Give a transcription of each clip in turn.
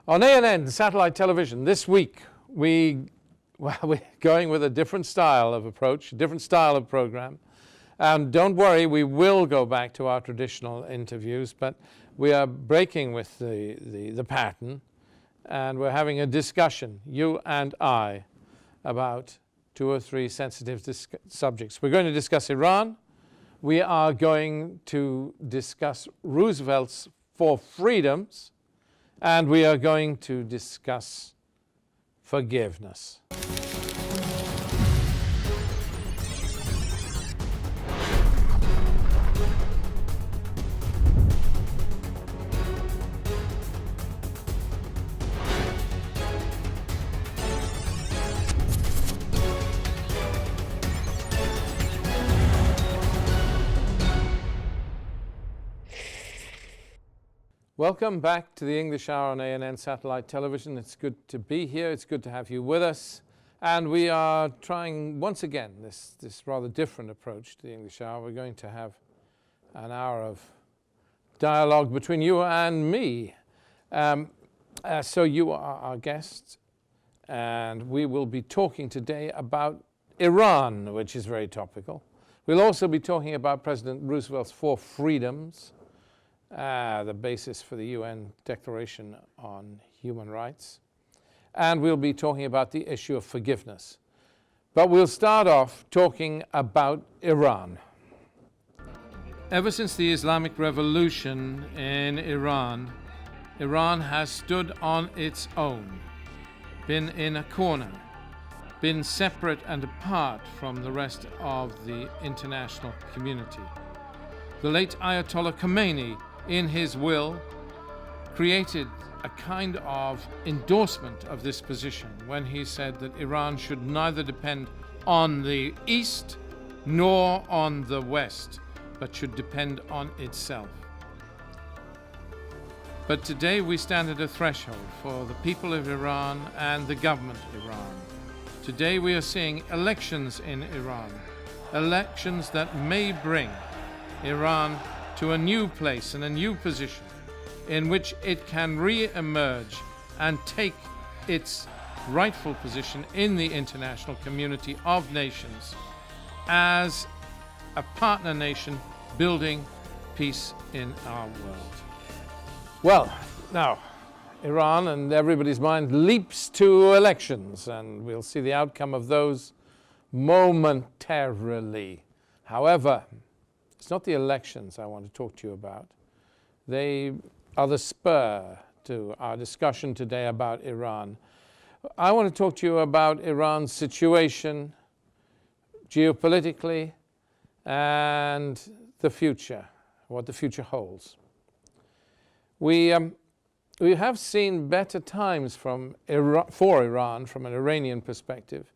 On ANN satellite television this week, we're going with a different style of approach, a different style of program. Don't worry, we will go back to our traditional interviews, but we are breaking with the pattern, and we're having a discussion, you and I, about 2 or 3 sensitive subjects. We're going to discuss Iran. We are going to discuss Roosevelt's 4 freedoms. And we are going to discuss forgiveness. Welcome back to the English Hour on ANN Satellite Television. It's good to be here. It's good to have you with us. And we are trying once again this rather different approach to the English Hour. We're going to have an hour of dialogue between you and me. So you are our guest, and we will be talking today about Iran, which is very topical. We'll also be talking about President Roosevelt's 4 freedoms. The basis for the UN Declaration on Human Rights. And we'll be talking about the issue of forgiveness. But we'll start off talking about Iran. Ever since the Islamic Revolution in Iran, Iran has stood on its own, been in a corner, been separate and apart from the rest of the international community. The late Ayatollah Khomeini, in his will, created a kind of endorsement of this position when he said that Iran should neither depend on the East nor on the West, but should depend on itself. But today we stand at a threshold for the people of Iran and the government of Iran. Today we are seeing elections in Iran, elections that may bring Iran to a new place and a new position in which it can re-emerge and take its rightful position in the international community of nations as a partner nation building peace in our world. Well, now, Iran and everybody's mind leaps to elections, and we'll see the outcome of those momentarily. However, it's not the elections I want to talk to you about. They are the spur to our discussion today about Iran. I want to talk to you about Iran's situation geopolitically and the future, what the future holds. We have seen better times for Iran from an Iranian perspective,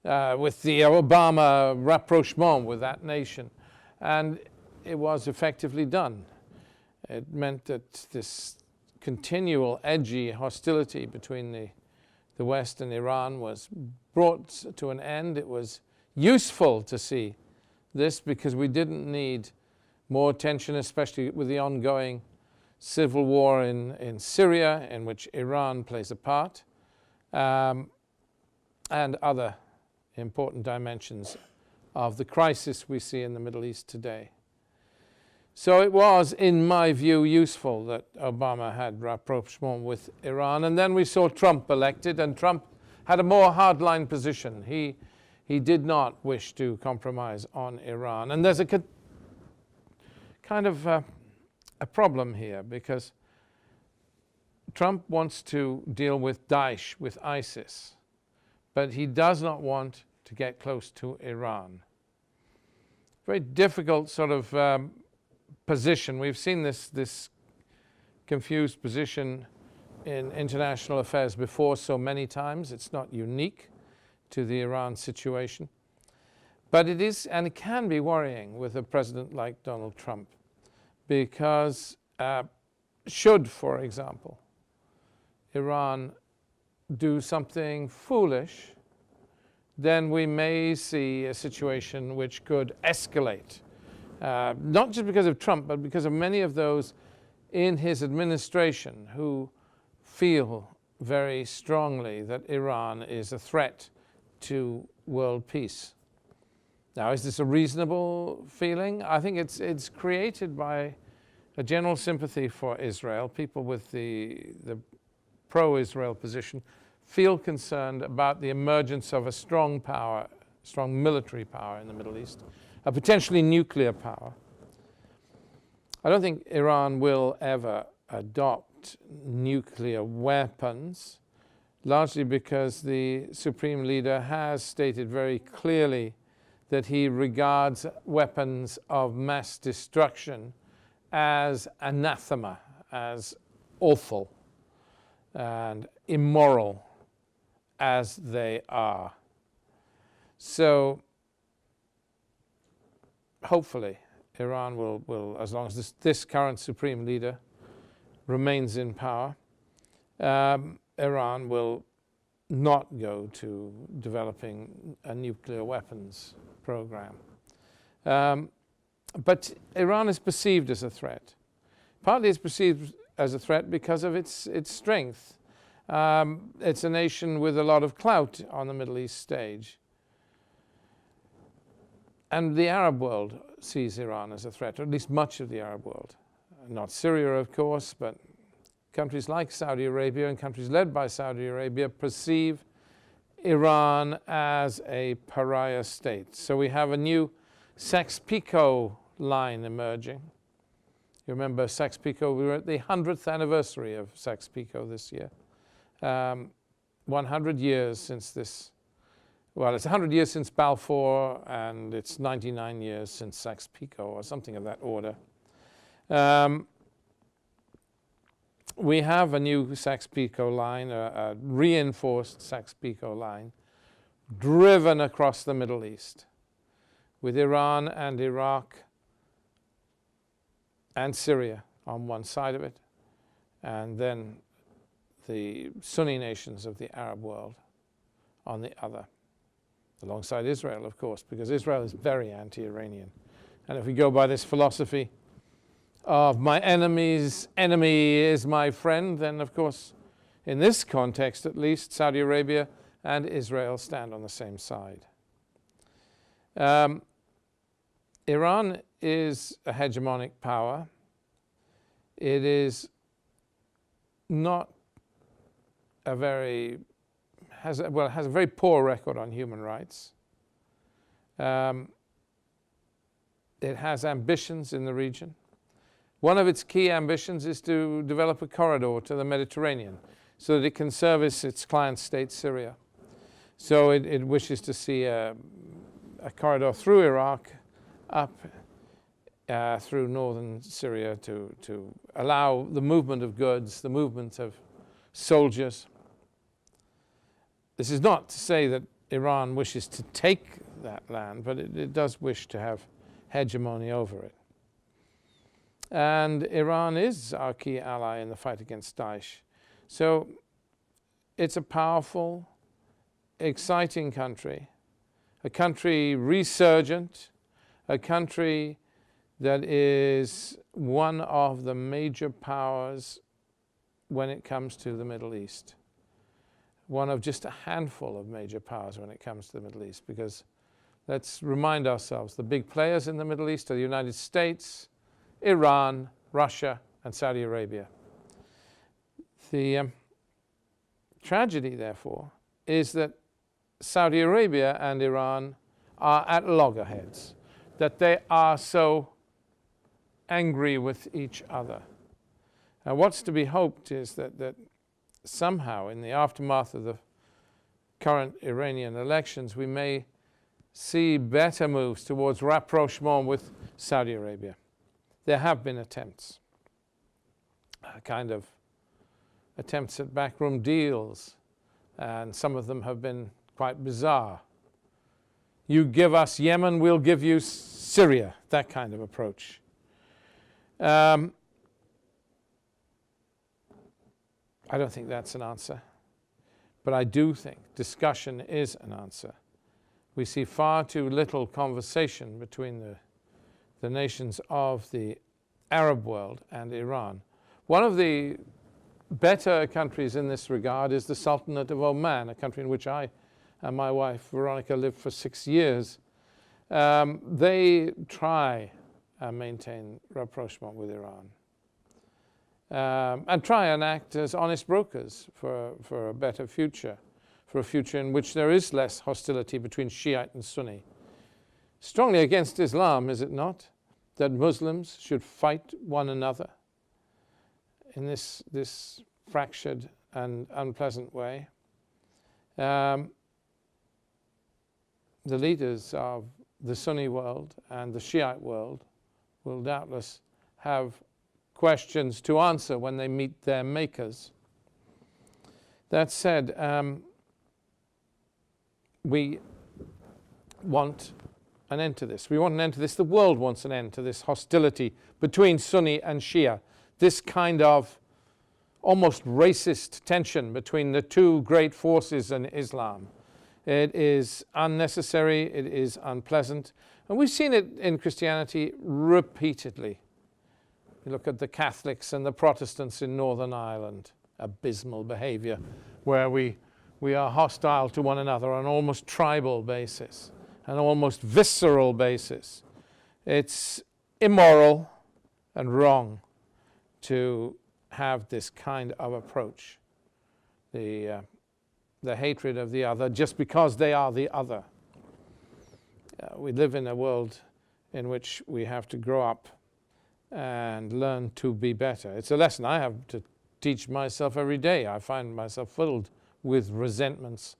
with the Obama rapprochement with that nation. And it was effectively done. It meant that this continual edgy hostility between the West and Iran was brought to an end. It was useful to see this because we didn't need more tension, especially with the ongoing civil war in Syria, in which Iran plays a part, and other important dimensions of the crisis we see in the Middle East today. So it was, in my view, useful that Obama had rapprochement with Iran. And then we saw Trump elected, and Trump had a more hardline position. He did not wish to compromise on Iran. And there's a kind of a problem here, because Trump wants to deal with Daesh, with ISIS, but he does not want to get close to Iran. Very difficult sort of position. We've seen this confused position in international affairs before so many times. It's not unique to the Iran situation. But it is, and it can be worrying with a president like Donald Trump, because should, for example, Iran do something foolish, then we may see a situation which could escalate. Not just because of Trump, but because of many of those in his administration who feel very strongly that Iran is a threat to world peace. Now, is this a reasonable feeling? I think it's created by a general sympathy for Israel. People with the pro-Israel position feel concerned about the emergence of a strong power, strong military power in the Middle East, a potentially nuclear power. I don't think Iran will ever adopt nuclear weapons, largely because the Supreme Leader has stated very clearly that he regards weapons of mass destruction as anathema, as awful and immoral as they are. So hopefully Iran will, as long as this current Supreme Leader remains in power, Iran will not go to developing a nuclear weapons program. But Iran is perceived as a threat. Partly it's perceived as a threat because of its strength. It's a nation with a lot of clout on the Middle East stage. And the Arab world sees Iran as a threat, or at least much of the Arab world. Not Syria, of course, but countries like Saudi Arabia and countries led by Saudi Arabia perceive Iran as a pariah state. So we have a new Sykes-Picot line emerging. You remember Sykes-Picot, we were at the 100th anniversary of Sykes-Picot this year. 100 years since this, well, it's 100 years since Balfour, and it's 99 years since Sykes-Picot, or something of that order. We have a new Sykes-Picot line, a reinforced Sykes-Picot line, driven across the Middle East, with Iran and Iraq and Syria on one side of it, and then the Sunni nations of the Arab world on the other, alongside Israel, of course, because Israel is very anti-Iranian. And if we go by this philosophy of my enemy's enemy is my friend, then of course, in this context at least, Saudi Arabia and Israel stand on the same side. Iran is a hegemonic power. It is not a very, has a very poor record on human rights. It has ambitions in the region. One of its key ambitions is to develop a corridor to the Mediterranean so that it can service its client state, Syria. So it wishes to see a corridor through Iraq, up through northern Syria to allow the movement of goods, the movement of soldiers. This is not to say that Iran wishes to take that land, but it does wish to have hegemony over it. And Iran is our key ally in the fight against Daesh. So it's a powerful, exciting country, a country resurgent, a country that is one of the major powers when it comes to the Middle East. One of just a handful of major powers when it comes to the Middle East, because let's remind ourselves, the big players in the Middle East are the United States, Iran, Russia, and Saudi Arabia. The tragedy, therefore, is that Saudi Arabia and Iran are at loggerheads, that they are so angry with each other. Now, what's to be hoped is that somehow, in the aftermath of the current Iranian elections, we may see better moves towards rapprochement with Saudi Arabia. There have been attempts, kind of attempts at backroom deals, and some of them have been quite bizarre. You give us Yemen, we'll give you Syria, that kind of approach. I don't think that's an answer, but I do think discussion is an answer. We see far too little conversation between the nations of the Arab world and Iran. One of the better countries in this regard is the Sultanate of Oman, a country in which I and my wife Veronica lived for 6 years. They try and maintain rapprochement with Iran, and try and act as honest brokers for a better future, for a future in which there is less hostility between Shiite and Sunni. Strongly against Islam, is it not, that Muslims should fight one another in this fractured and unpleasant way? The leaders of the Sunni world and the Shiite world will doubtless have questions to answer when they meet their makers. That said, we want an end to this. We want an end to this. The world wants an end to this hostility between Sunni and Shia, this kind of almost racist tension between the two great forces in Islam. It is unnecessary, it is unpleasant, and we've seen it in Christianity repeatedly. You look at the Catholics and the Protestants in Northern Ireland, abysmal behavior where we are hostile to one another on an almost tribal basis, an almost visceral basis. It's immoral and wrong to have this kind of approach, the hatred of the other just because they are the other. We live in a world in which we have to grow up and learn to be better. It's a lesson I have to teach myself every day. I find myself filled with resentments,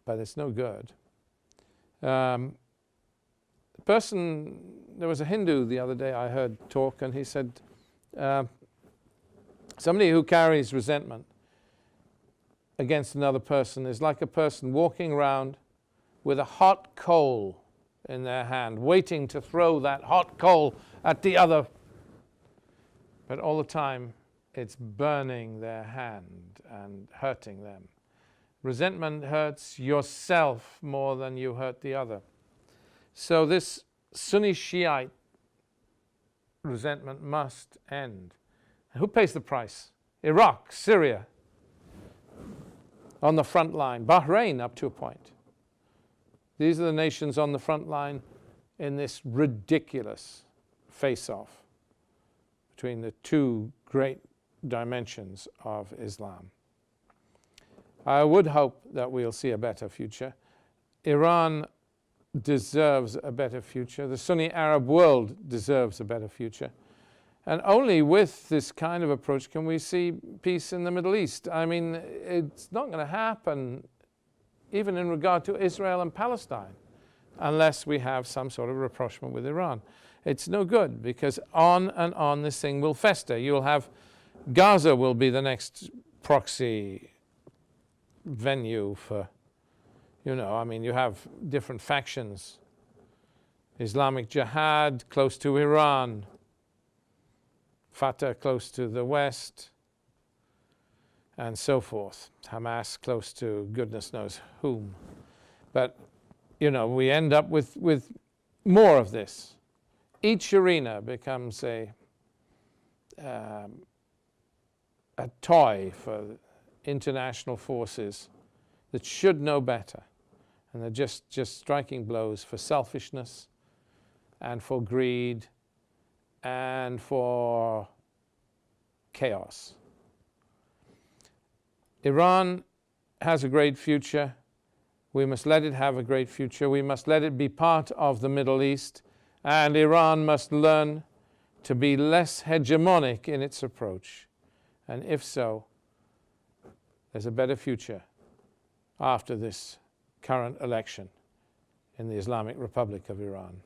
but it's no good. There was a Hindu the other day I heard talk, and he said, somebody who carries resentment against another person is like a person walking around with a hot coal in their hand, waiting to throw that hot coal at the other, but all the time it's burning their hand and hurting them. Resentment hurts yourself more than you hurt the other. So this Sunni Shiite resentment must end. And who pays the price? Iraq, Syria, on the front line, Bahrain up to a point. These are the nations on the front line in this ridiculous face-off between the two great dimensions of Islam. I would hope that we'll see a better future. Iran deserves a better future. The Sunni Arab world deserves a better future. And only with this kind of approach can we see peace in the Middle East. I mean, it's not going to happen even in regard to Israel and Palestine unless we have some sort of rapprochement with Iran. It's no good, because on and on this thing will fester. You'll have Gaza will be the next proxy venue for, you have different factions. Islamic Jihad close to Iran, Fatah close to the West, and so forth. Hamas close to goodness knows whom. But, we end up with more of this. Each arena becomes a toy for international forces that should know better, and they're just striking blows for selfishness and for greed and for chaos. Iran has a great future. We must let it have a great future. We must let it be part of the Middle East, and Iran must learn to be less hegemonic in its approach. And if so, there's a better future after this current election in the Islamic Republic of Iran.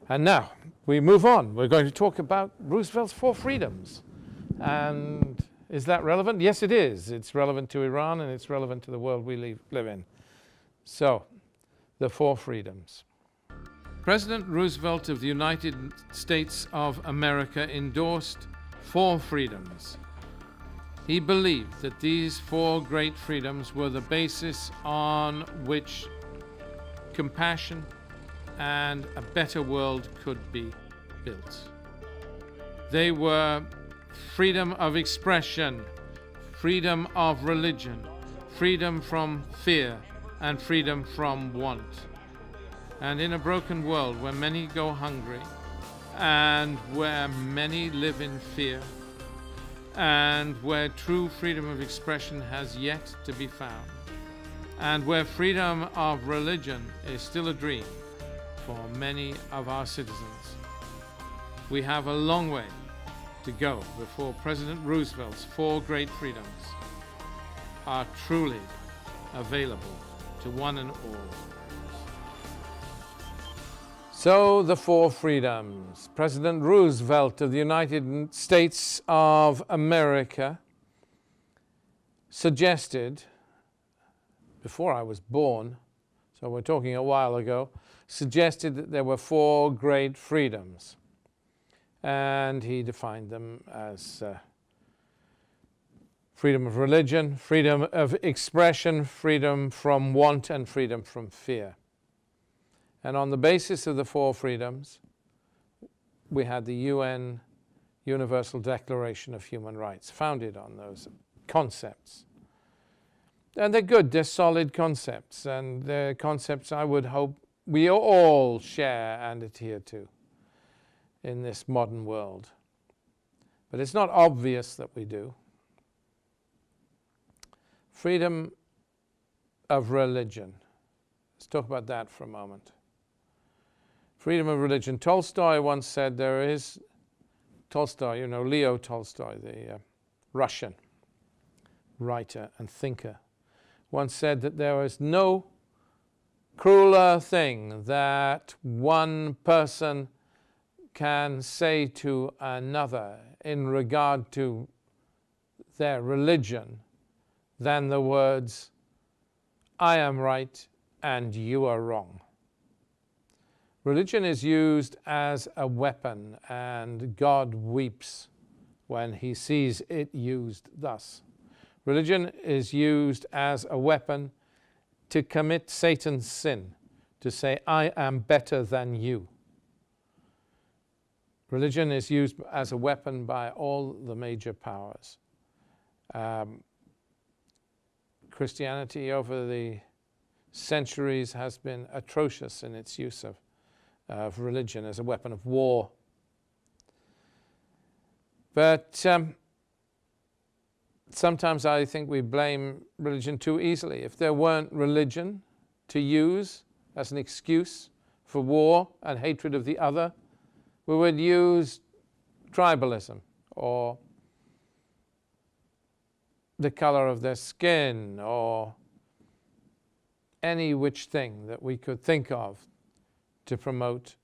And now we move on. We're going to talk about Roosevelt's 4 freedoms. And is that relevant? Yes, it is. It's relevant to Iran, and it's relevant to the world we live in. So, the 4 freedoms. President Roosevelt of the United States of America endorsed 4 freedoms. He believed that these 4 great freedoms were the basis on which compassion and a better world could be built. They were freedom of expression, freedom of religion, freedom from fear, and freedom from want. And in a broken world where many go hungry, and where many live in fear, and where true freedom of expression has yet to be found, and where freedom of religion is still a dream for many of our citizens, we have a long way to go before President Roosevelt's 4 great freedoms are truly available to one and all. So the 4 freedoms. President Roosevelt of the United States of America suggested, before I was born, so we're talking a while ago, suggested that there were 4 great freedoms. And he defined them as freedom of religion, freedom of expression, freedom from want, and freedom from fear. And on the basis of the 4 freedoms, we had the UN Universal Declaration of Human Rights, founded on those concepts. And they're good, they're solid concepts, and they're concepts I would hope we all share and adhere to in this modern world. But it's not obvious that we do. Freedom of religion. Let's talk about that for a moment. Freedom of religion. Tolstoy once said there is, Tolstoy, you know, Leo Tolstoy, the Russian writer and thinker, once said that there is no crueler thing that one person can say to another in regard to their religion than the words, "I am right and you are wrong." Religion is used as a weapon, and God weeps when he sees it used thus. Religion is used as a weapon to commit Satan's sin, to say, "I am better than you." Religion is used as a weapon by all the major powers. Christianity over the centuries has been atrocious in its use of religion as a weapon of war. But sometimes I think we blame religion too easily. If there weren't religion to use as an excuse for war and hatred of the other, we would use tribalism or the color of their skin or any which thing that we could think of to promote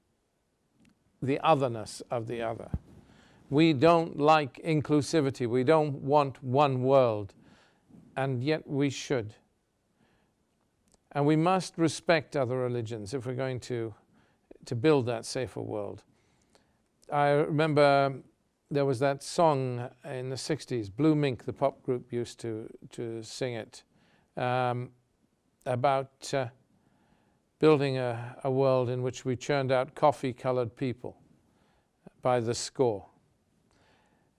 the otherness of the other. We don't like inclusivity. We don't want one world, and yet we should. And we must respect other religions if we're going to build that safer world. I remember there was that song in the 60s, Blue Mink, the pop group, used to sing it, about building a world in which we churned out coffee-colored people by the score.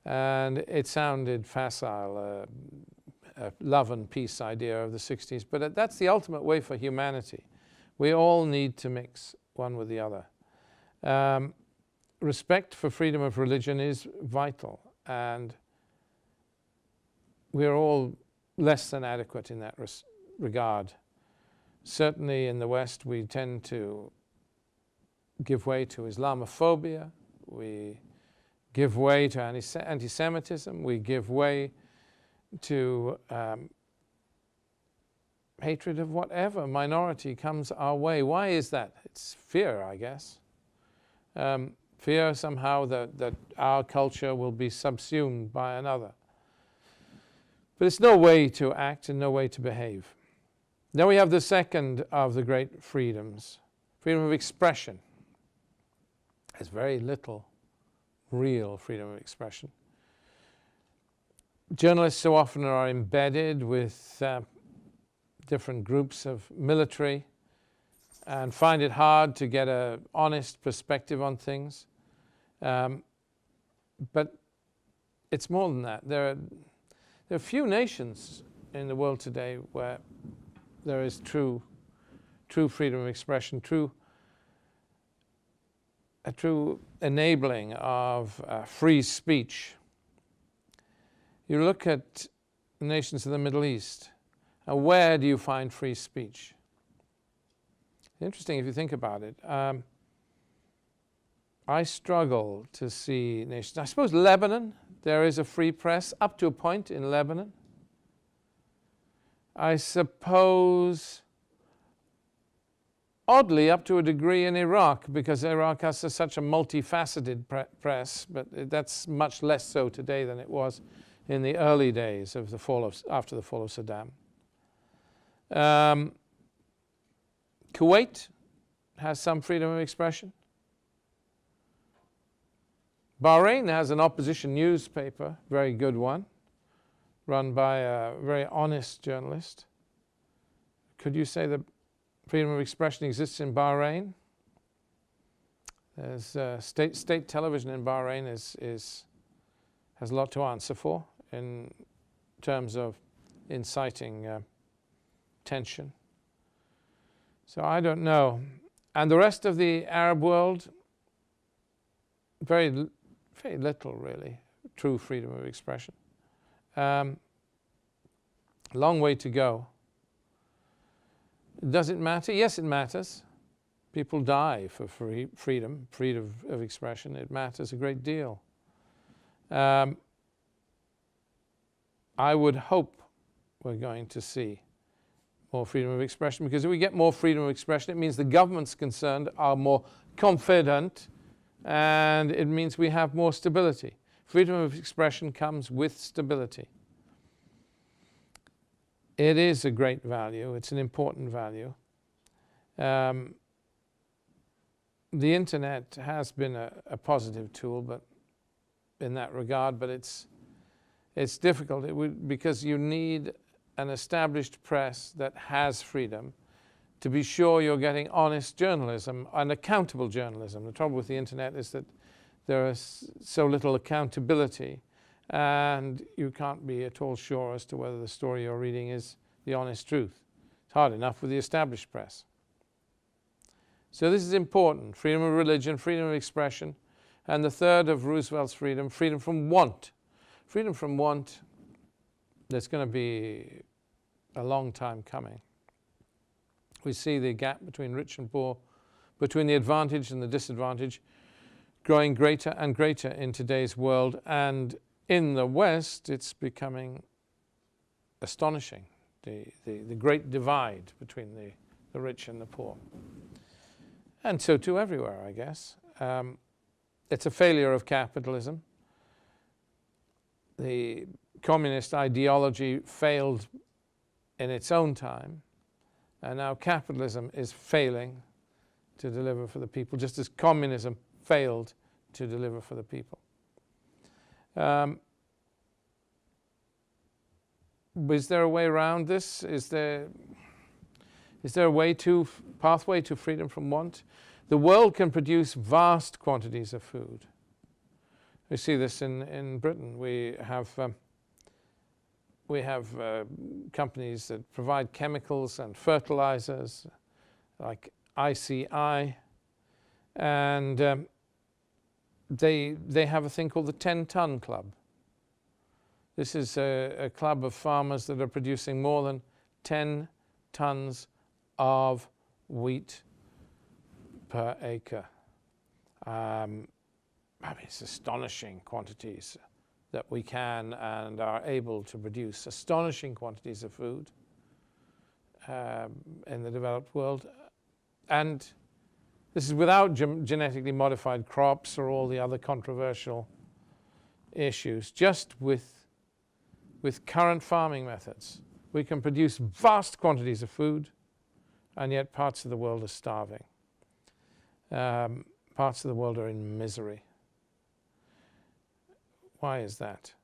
And it sounded facile, a love and peace idea of the 60s, but that's the ultimate way for humanity. We all need to mix one with the other. Respect for freedom of religion is vital, and we're all less than adequate in that regard. Certainly in the West, we tend to give way to Islamophobia, we give way to anti-Semitism, we give way to hatred of whatever minority comes our way. Why is that? It's fear, I guess. Fear somehow that our culture will be subsumed by another. But it's no way to act and no way to behave. Then we have the second of the great freedoms, freedom of expression. There's very little real freedom of expression. Journalists so often are embedded with different groups of military and find it hard to get an honest perspective on things. But it's more than that. There are few nations in the world today where there is true freedom of expression, a true enabling of free speech. You look at nations of the Middle East, and where do you find free speech? Interesting if you think about it. I struggle to see nations. I suppose Lebanon, there is a free press up to a point in Lebanon. I suppose, oddly, up to a degree in Iraq, because Iraq has such a multifaceted press, but that's much less so today than it was in the early days of after the fall of Saddam. Kuwait has some freedom of expression. Bahrain has an opposition newspaper, very good one, run by a very honest journalist. Could you say that freedom of expression exists in Bahrain? There's state television in Bahrain has a lot to answer for in terms of inciting tension. So I don't know. And the rest of the Arab world, very little really true freedom of expression. Long way to go. Does it matter? Yes, it matters. People die for freedom of expression. It matters a great deal. I would hope we're going to see more freedom of expression, because if we get more freedom of expression, it means the governments concerned are more confident, and it means we have more stability. Freedom of expression comes with stability. It is a great value. It's an important value. The internet has been a positive tool, but in that regard, but it's difficult. Because you need an established press that has freedom to be sure you're getting honest journalism and accountable journalism. The trouble with the internet is that there is so little accountability, and you can't be at all sure as to whether the story you're reading is the honest truth. It's hard enough with the established press. So this is important: freedom of religion, freedom of expression, and the third of Roosevelt's freedom from want. Freedom from want, there's going to be a long time coming. We see the gap between rich and poor, between the advantage and the disadvantage, growing greater and greater in today's world, and in the West it's becoming astonishing, the great divide between the rich and the poor. And so too everywhere, I guess. It's a failure of capitalism. The communist ideology failed in its own time, and now capitalism is failing to deliver for the people, just as communism failed to deliver for the people. Is there a way around this? Is there a pathway to freedom from want? The world can produce vast quantities of food. We see this in Britain. We have companies that provide chemicals and fertilizers like ICI, and they have a thing called the 10-ton club. This is a club of farmers that are producing more than 10 tons of wheat per acre. It's astonishing quantities that we can and are able to produce, astonishing quantities of food in the developed world. And this is without genetically modified crops or all the other controversial issues. Just with current farming methods, we can produce vast quantities of food, and yet parts of the world are starving. Parts of the world are in misery. Why is that?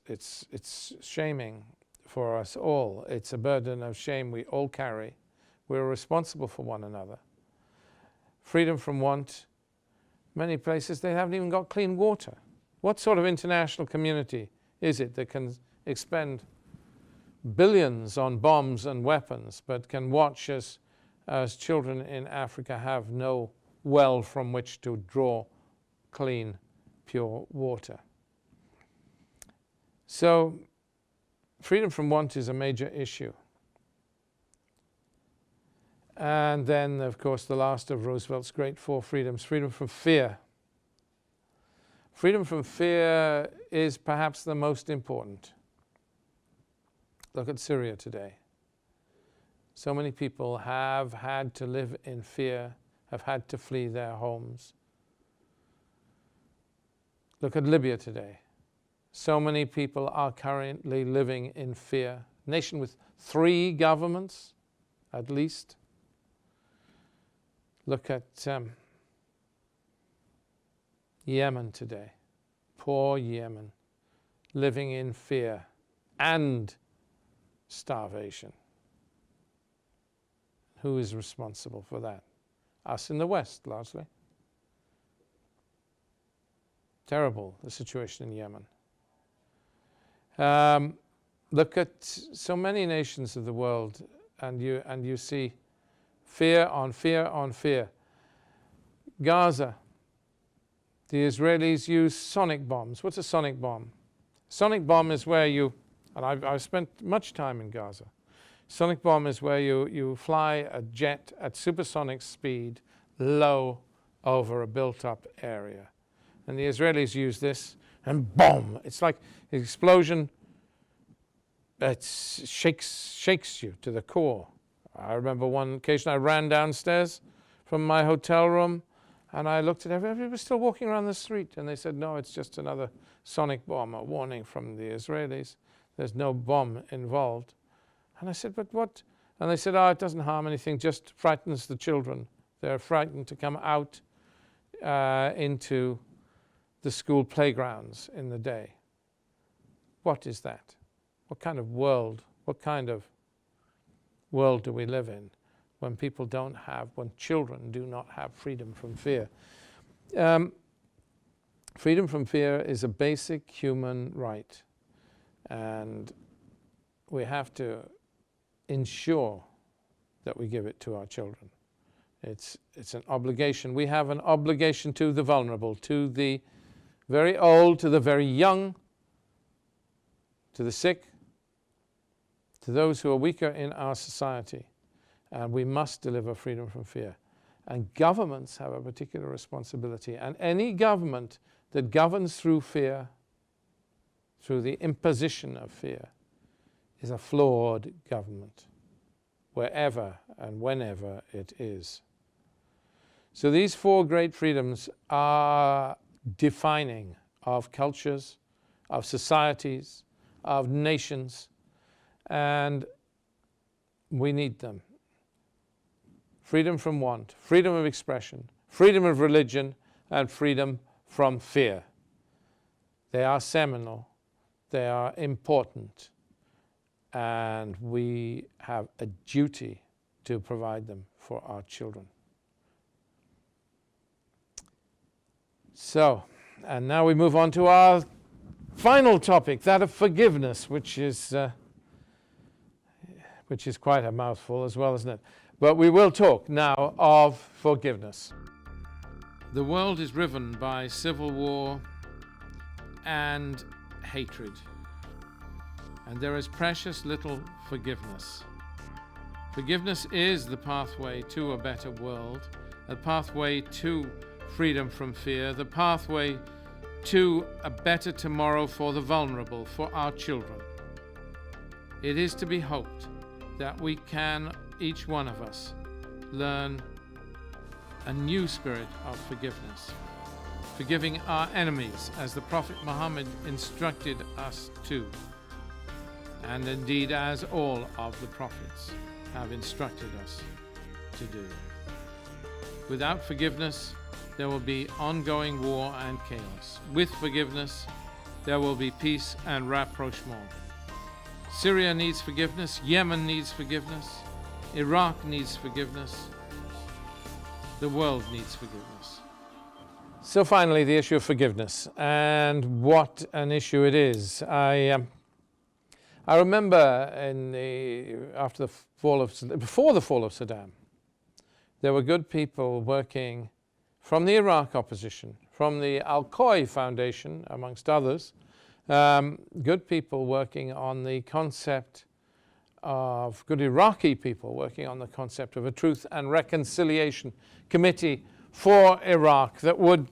It's shaming for us all. It's a burden of shame we all carry. We're responsible for one another. Freedom from want Many places they haven't even got clean water. What sort of international community is it that can expend billions on bombs and weapons, but can watch as children in Africa have no well from which to draw clean, pure water? So freedom from want is a major issue. And then, of course, the last of Roosevelt's great four freedoms, freedom from fear. Freedom from fear is perhaps the most important. Look at Syria today. So many people have had to live in fear, have had to flee their homes. Look at Libya today. So many people are currently living in fear. A nation with 3 governments, at least. Look at Yemen today. Poor Yemen, living in fear and starvation. Who is responsible for that? Us in the West, largely. Terrible, the situation in Yemen. Look at so many nations of the world, and you see fear on fear on fear. Gaza, the Israelis use sonic bombs. What's a sonic bomb? Sonic bomb is where you, and I've spent much time in Gaza. Sonic bomb is where you fly a jet at supersonic speed low over a built-up area. And the Israelis use this, and boom! It's like an explosion that shakes you to the core. I remember one occasion I ran downstairs from my hotel room, and I looked at everybody was still walking around the street, and they said, no, it's just another sonic bomb, a warning from the Israelis. There's no bomb involved. And I said, but what? And they said, oh, it doesn't harm anything, just frightens the children. They're frightened to come out into the school playgrounds in the day. What is that? What kind of world do we live in when people don't have, when children do not have freedom from fear? Freedom from fear is a basic human right, and we have to ensure that we give it to our children. It's an obligation. We have an obligation to the vulnerable, to the very old, to the very young, to the sick, to those who are weaker in our society. And we must deliver freedom from fear. And governments have a particular responsibility. And any government that governs through fear, through the imposition of fear, is a flawed government, wherever and whenever it is. So these 4 great freedoms are defining of cultures, of societies, of nations, and we need them. Freedom from want, freedom of expression, freedom of religion, and freedom from fear. They are seminal, they are important, and we have a duty to provide them for our children. So, and now we move on to our final topic, that of forgiveness, which is quite a mouthful as well, isn't it? But we will talk now of forgiveness. The world is riven by civil war and hatred, and there is precious little forgiveness. Forgiveness is the pathway to a better world, a pathway to freedom from fear, the pathway to a better tomorrow for the vulnerable, for our children. It is to be hoped that we can, each one of us, learn a new spirit of forgiveness, forgiving our enemies as the Prophet Muhammad instructed us to, and indeed as all of the prophets have instructed us to do. Without forgiveness, there will be ongoing war and chaos. With forgiveness, there will be peace and rapprochement. Syria needs forgiveness, Yemen needs forgiveness, Iraq needs forgiveness, the world needs forgiveness. So finally, the issue of forgiveness, and what an issue it is. I remember before the fall of Saddam, there were good people working from the Iraq opposition, from the Al-Qaeda Foundation, amongst others, good people working on the concept of, good Iraqi people working on the concept of a Truth and Reconciliation Committee for Iraq that would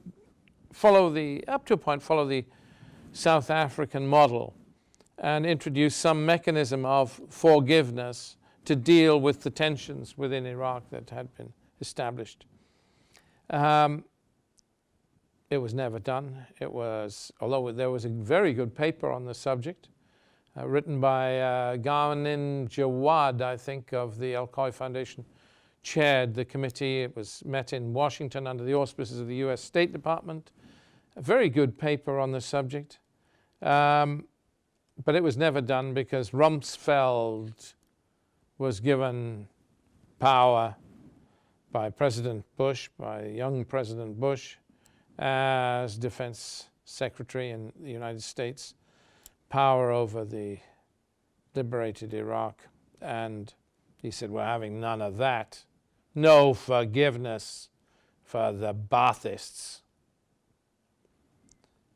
up to a point, follow the South African model and introduce some mechanism of forgiveness to deal with the tensions within Iraq that had been established. It was never done. Although there was a very good paper on the subject, written by Ghanim Jawad, I think, of the Al-Qaeda Foundation, chaired the committee. It was met in Washington under the auspices of the US State Department. A very good paper on the subject. But it was never done because Rumsfeld was given power by President Bush, by young President Bush, as Defense Secretary in the United States, power over the liberated Iraq. And he said, we're having none of that. No forgiveness for the Baathists.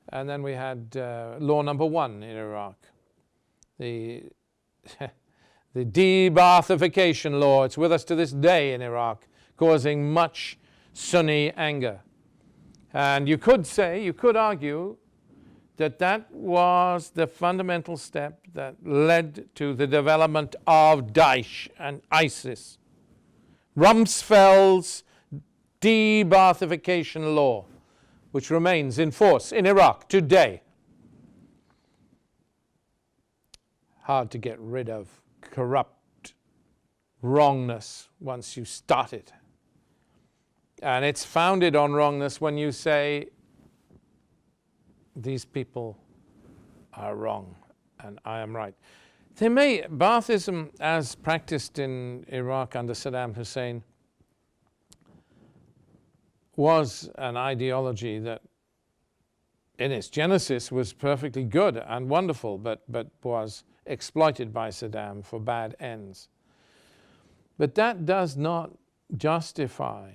And then we had law number 1 in Iraq, the de-Baathification law. It's with us to this day in Iraq, causing much Sunni anger. And you could argue that that was the fundamental step that led to the development of Daesh and ISIS. Rumsfeld's de-Baathification law, which remains in force in Iraq today. Hard to get rid of corrupt wrongness once you start it. And it's founded on wrongness when you say, these people are wrong and I am right. Baathism, as practiced in Iraq under Saddam Hussein, was an ideology that in its genesis was perfectly good and wonderful, but was exploited by Saddam for bad ends. But that does not justify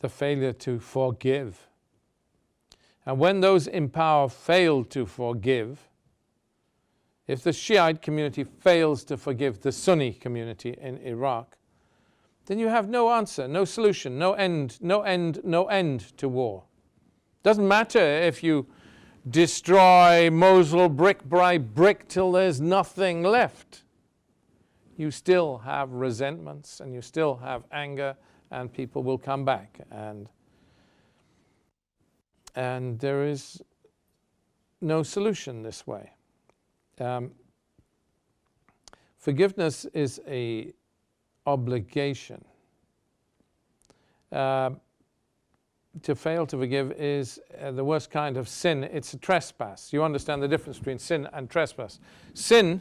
the failure to forgive. And when those in power fail to forgive, if the Shiite community fails to forgive the Sunni community in Iraq, then you have no answer, no solution, no end to war. Doesn't matter if you destroy Mosul brick by brick till there's nothing left. You still have resentments and you still have anger, and people will come back. And there is no solution this way. Forgiveness is an obligation. To fail to forgive is the worst kind of sin. It's a trespass. You understand the difference between sin and trespass. Sin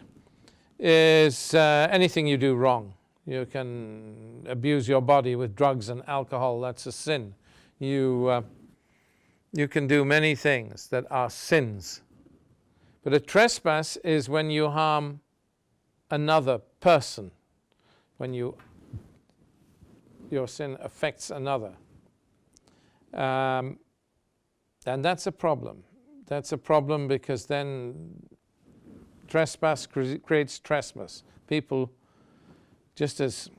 is anything you do wrong. You can abuse your body with drugs and alcohol. That's a sin. You can do many things that are sins. But a trespass is when you harm another person, when your sin affects another. And that's a problem. That's a problem because then trespass creates trespass. People, just as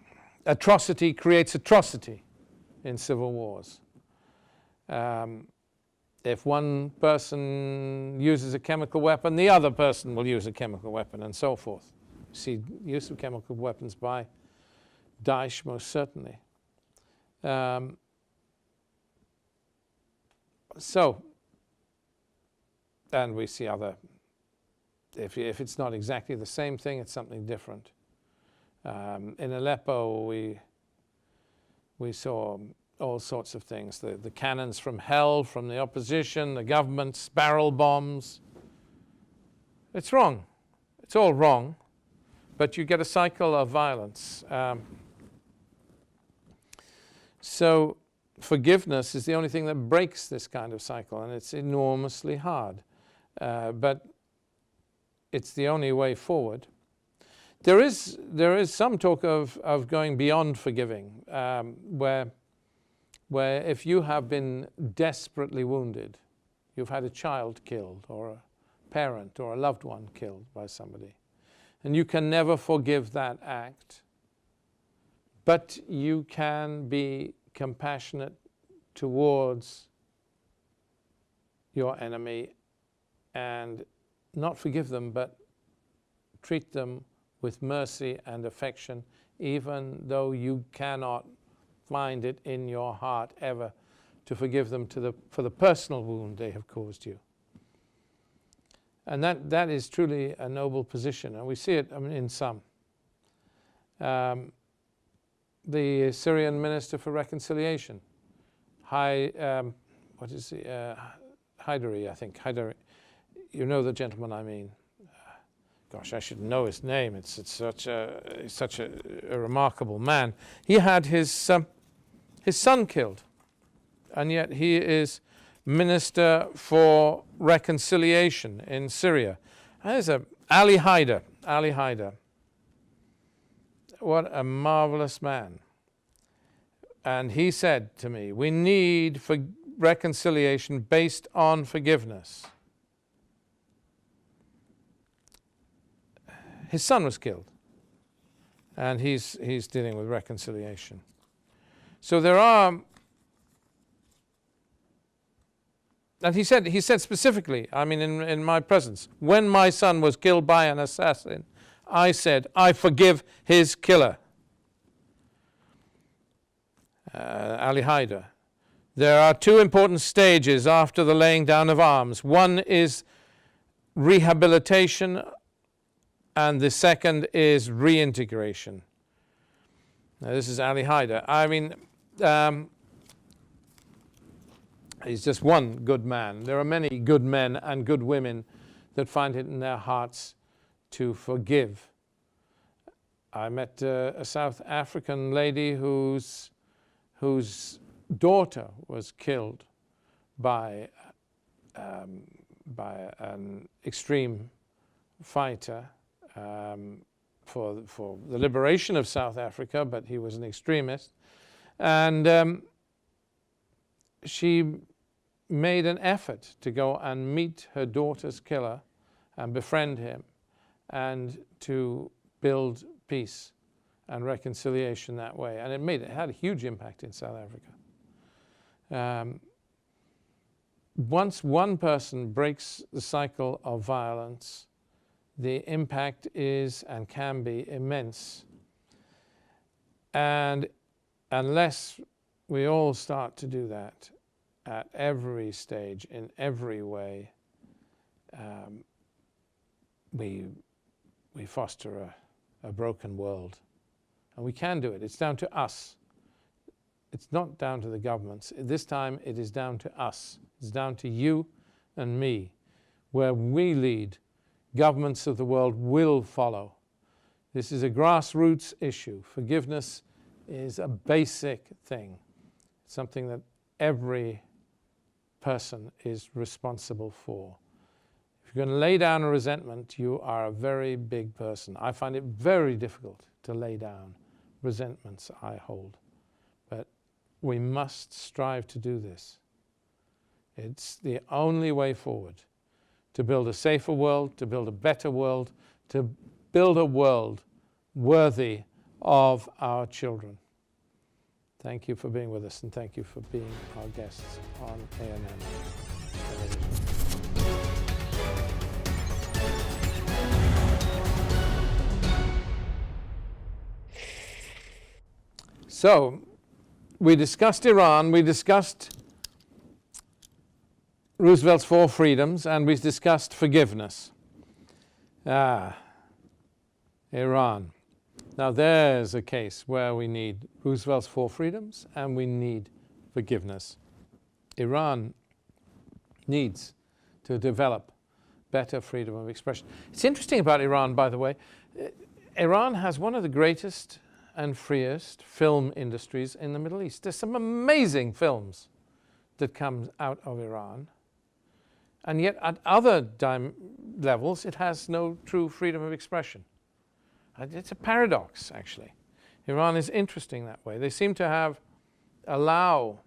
atrocity creates atrocity in civil wars. If one person uses a chemical weapon, the other person will use a chemical weapon, and so forth. See use of chemical weapons by Daesh, most certainly. And we see other, if it's not exactly the same thing, it's something different. In Aleppo, we saw all sorts of things. The cannons from hell, from the opposition, the government's barrel bombs. It's wrong. It's all wrong. But you get a cycle of violence. So forgiveness is the only thing that breaks this kind of cycle, and it's enormously hard. But it's the only way forward. There is some talk of going beyond forgiving, where if you have been desperately wounded, you've had a child killed or a parent or a loved one killed by somebody, and you can never forgive that act, but you can be compassionate towards your enemy and not forgive them, but treat them with mercy and affection, even though you cannot find it in your heart ever to forgive them for the personal wound they have caused you. And that is truly a noble position, and we see it, I mean, in some. The Syrian Minister for Reconciliation, Haidari, I think, Haidari. You know the gentleman I mean. Gosh, I should know his name. It's such a remarkable man. He had his son killed, and yet he is Minister for Reconciliation in Syria. And there's Ali Haidar. Ali Haidar. What a marvelous man. And he said to me, we need reconciliation based on forgiveness. His son was killed, and he's dealing with reconciliation. So there are, and he said specifically, I mean, in my presence, when my son was killed by an assassin, I said, I forgive his killer. Ali Haidar. There are two important stages after the laying down of arms. One is rehabilitation, and the second is reintegration. Now, this is Ali Haidar. I mean, he's just one good man. There are many good men and good women that find it in their hearts to forgive. I met a South African lady whose daughter was killed by an extreme fighter for the liberation of South Africa, but he was an extremist. And she made an effort to go and meet her daughter's killer and befriend him and to build peace and reconciliation that way. And it had a huge impact in South Africa. Once one person breaks the cycle of violence, the impact is and can be immense. And unless we all start to do that at every stage, in every way, we foster a broken world. And we can do it. It's down to us. It's not down to the governments. This time it is down to us. It's down to you and me. Where we lead, governments of the world will follow. This is a grassroots issue. Forgiveness is a basic thing. It's something that every person is responsible for. If you're going to lay down a resentment, you are a very big person. I find it very difficult to lay down resentments I hold. But we must strive to do this. It's the only way forward to build a safer world, to build a better world, to build a world worthy of our children. Thank you for being with us, and thank you for being our guests on ANN Television. So, we discussed Iran, we discussed Roosevelt's 4 freedoms, and we discussed forgiveness. Iran. Now there's a case where we need Roosevelt's 4 freedoms and we need forgiveness. Iran needs to develop better freedom of expression. It's interesting about Iran, by the way. Iran has one of the greatest and freest film industries in the Middle East. There's some amazing films that come out of Iran, and yet at other levels it has no true freedom of expression. It's a paradox, actually. Iran is interesting that way. They seem to allow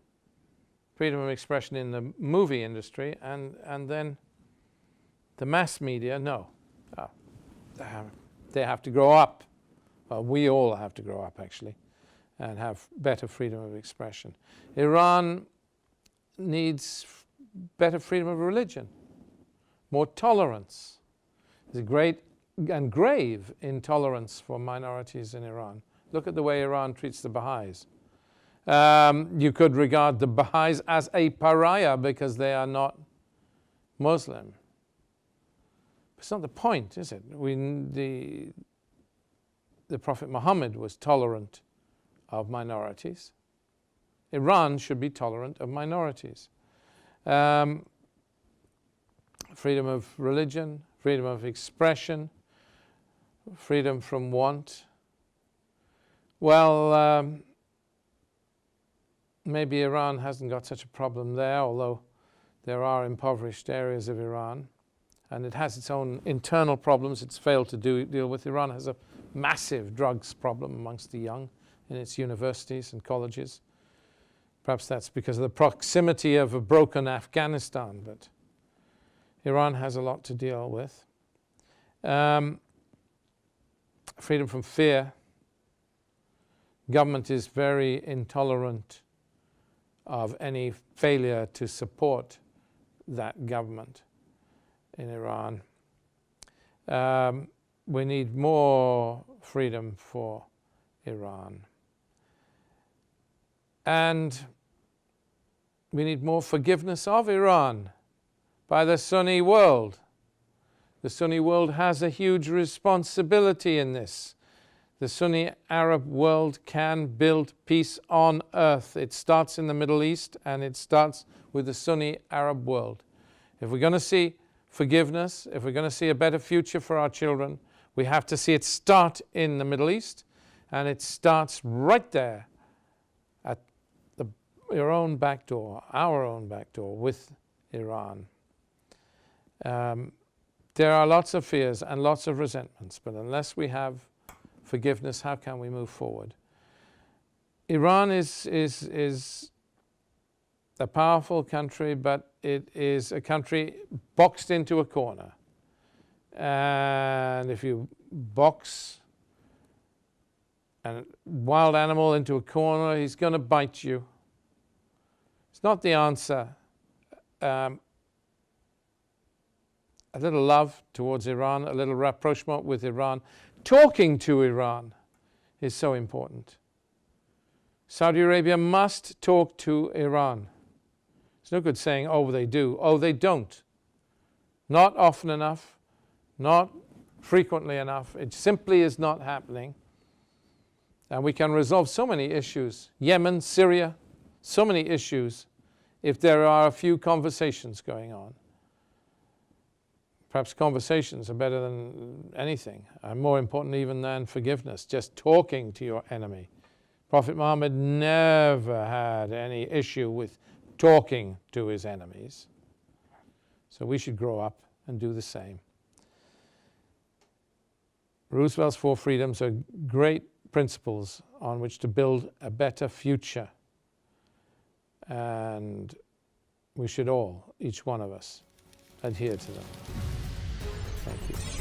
freedom of expression in the movie industry, and then the mass media, no. They have to grow up. Well, we all have to grow up, actually, and have better freedom of expression. Iran needs better freedom of religion, more tolerance. There's a great and grave intolerance for minorities in Iran. Look at the way Iran treats the Baha'is. You could regard the Baha'is as a pariah because they are not Muslim. It's not the point, is it? The Prophet Muhammad was tolerant of minorities. Iran should be tolerant of minorities. Freedom of religion, freedom of expression, freedom from want. Well, maybe Iran hasn't got such a problem there, although there are impoverished areas of Iran, and it has its own internal problems it's failed to deal with. Iran has a massive drugs problem amongst the young in its universities and colleges. Perhaps that's because of the proximity of a broken Afghanistan, but Iran has a lot to deal with. Freedom from fear. Government is very intolerant of any failure to support that government in Iran. We need more freedom for Iran. And we need more forgiveness of Iran by the Sunni world. The Sunni world has a huge responsibility in this. The Sunni Arab world can build peace on earth. It starts in the Middle East, and it starts with the Sunni Arab world. If we're going to see forgiveness, if we're going to see a better future for our children, we have to see it start in the Middle East, and it starts right there at your own back door, our own back door, with Iran. There are lots of fears and lots of resentments, but unless we have forgiveness, how can we move forward? Iran is a powerful country, but it is a country boxed into a corner. And if you box a wild animal into a corner, he's going to bite you. It's not the answer. A little love towards Iran, a little rapprochement with Iran, talking to Iran is so important. Saudi Arabia must talk to Iran. It's no good saying, oh, they do. Oh, they don't. Not often enough, not frequently enough. It simply is not happening. And we can resolve so many issues. Yemen, Syria, so many issues if there are a few conversations going on. Perhaps conversations are better than anything, and more important even than forgiveness, just talking to your enemy. Prophet Muhammad never had any issue with talking to his enemies. So we should grow up and do the same. Roosevelt's four freedoms are great principles on which to build a better future. And we should all, each one of us, adhere to them. Thank you.